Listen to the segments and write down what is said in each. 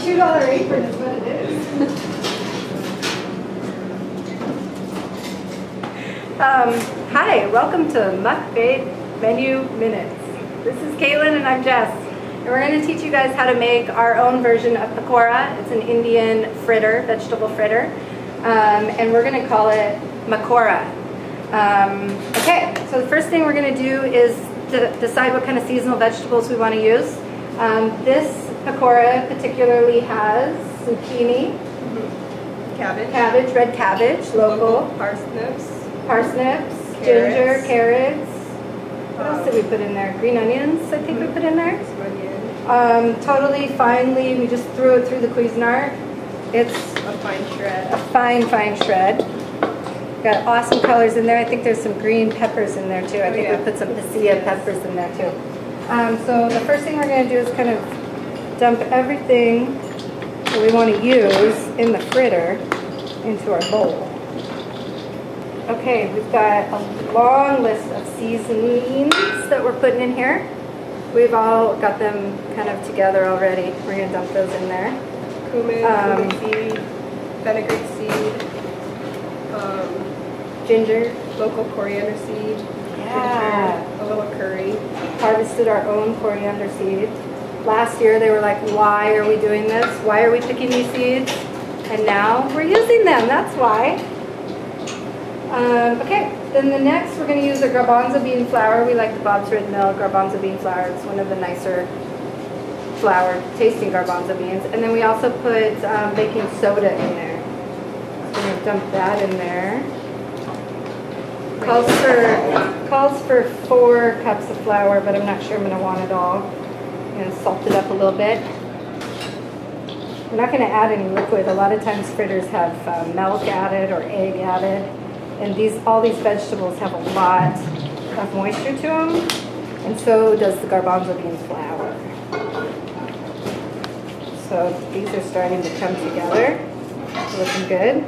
$2 apron is what it is. Hi, welcome to Muck Babe Menu Minutes. This is Caitlin and I'm Jess. And we're going to teach you guys how to make our own version of pakora. It's an Indian fritter, vegetable fritter. And we're going to call it makora. Okay, so the first thing we're going to do is to decide what kind of seasonal vegetables we want to use. This pakora particularly has zucchini, cabbage, red cabbage, local, parsnips, ginger, carrots. What else did we put in there? Green onions, I think we put in there. Totally finely, we just threw it through the Cuisinart. It's a fine shred. A fine shred. Got awesome colors in there. I think there's some green peppers in there too. I think we put some pasilla peppers in there too. So the first thing we're going to do is kind of dump everything that we want to use in the fritter into our bowl. Okay, we've got a long list of seasonings that we're putting in here. We've all got them kind of together already. We're going to dump those in there. Cumin seed, fenugreek seed, ginger, local coriander seed, ginger, a little curry. Harvested our own coriander seeds. Last year they were like, why are we doing this? Why are we picking these seeds? And now we're using them, that's why. Okay, then the next we're going to use a garbanzo bean flour. We like the Bob's Red Mill garbanzo bean flour. It's one of the nicer flour tasting garbanzo beans. And then we also put baking soda in there. So we're going to dump that in there. Calls for 4 cups of flour, but I'm not sure I'm going to want it all. I'm going to salt it up a little bit. We're not going to add any liquid. A lot of times fritters have milk added or egg added. And all these vegetables have a lot of moisture to them. And so does the garbanzo bean flour. So these are starting to come together. Looking good.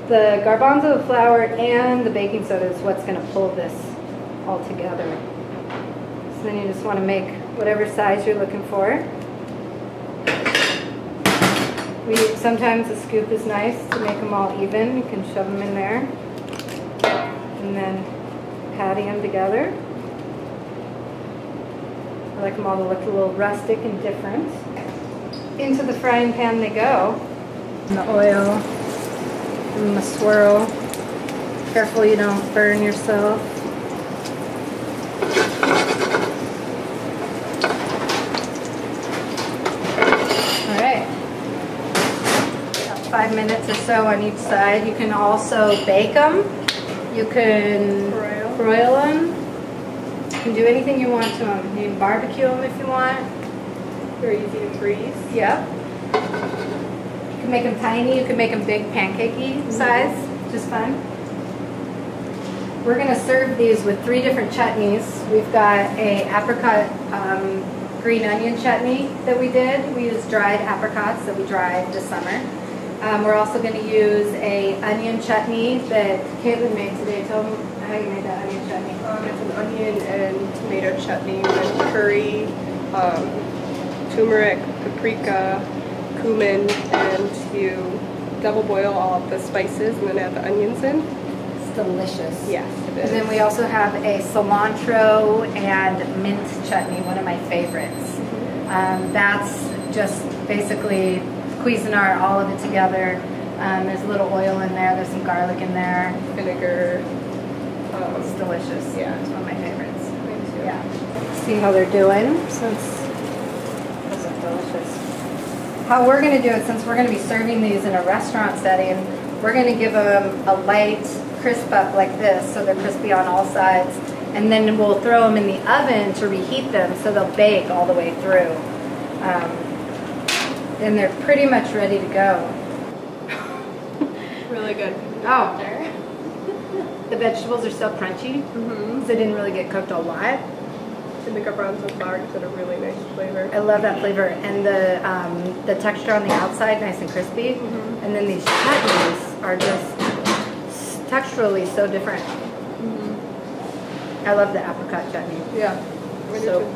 The garbanzo flour and the baking soda is what's going to pull this all together. So then you just want to make whatever size you're looking for. Sometimes a scoop is nice to make them all even. You can shove them in there and then patty them together. I like them all to look a little rustic and different. Into the frying pan they go. And the oil. And the swirl. Careful you don't burn yourself. Alright. About 5 minutes or so on each side. You can also bake them. You can broil them. You can do anything you want to them. You can barbecue them if you want. Very easy to freeze. Yep. You can make them tiny, you can make them big pancakey size, just fun. We're going to serve these with 3 different chutneys. We've got a apricot green onion chutney that we did. We used dried apricots that we dried this summer. We're also going to use a onion chutney that Caitlin made today. Tell them how you made that onion chutney. It's an onion and tomato chutney with curry, turmeric, paprika, cumin, and you double boil all of the spices and then add the onions in. It's delicious. Yes, it is. And then we also have a cilantro and mint chutney, one of my favorites. That's just basically Cuisinart, all of it together. There's a little oil in there, there's some garlic in there. Vinegar. It's delicious. Yeah. It's one of my favorites. Me too. Yeah. See how they're doing since those are delicious. How we're going to do it, since we're going to be serving these in a restaurant setting, we're going to give them a light crisp up like this so they're crispy on all sides, and then we'll throw them in the oven to reheat them so they'll bake all the way through. And they're pretty much ready to go. Really good. Oh, the vegetables are so crunchy because they didn't really get cooked a lot. And the garbanzo flour gives it a really nice flavor. I love that flavor, and the texture on the outside, nice and crispy. And then these chutneys are just texturally so different. I love the apricot chutney. Yeah. So,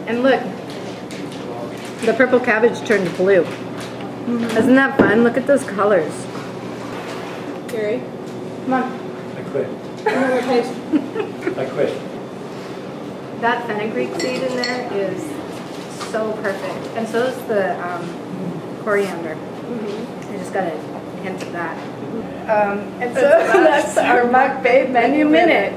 and look, The purple cabbage turned blue. Isn't that fun? Look at those colors. Gary? Come on. I quit. Another page. I quit. That fenugreek seed in there is so perfect. And so is the coriander. I just got a hint of that. And so that's our Muck Babe Menu Minute.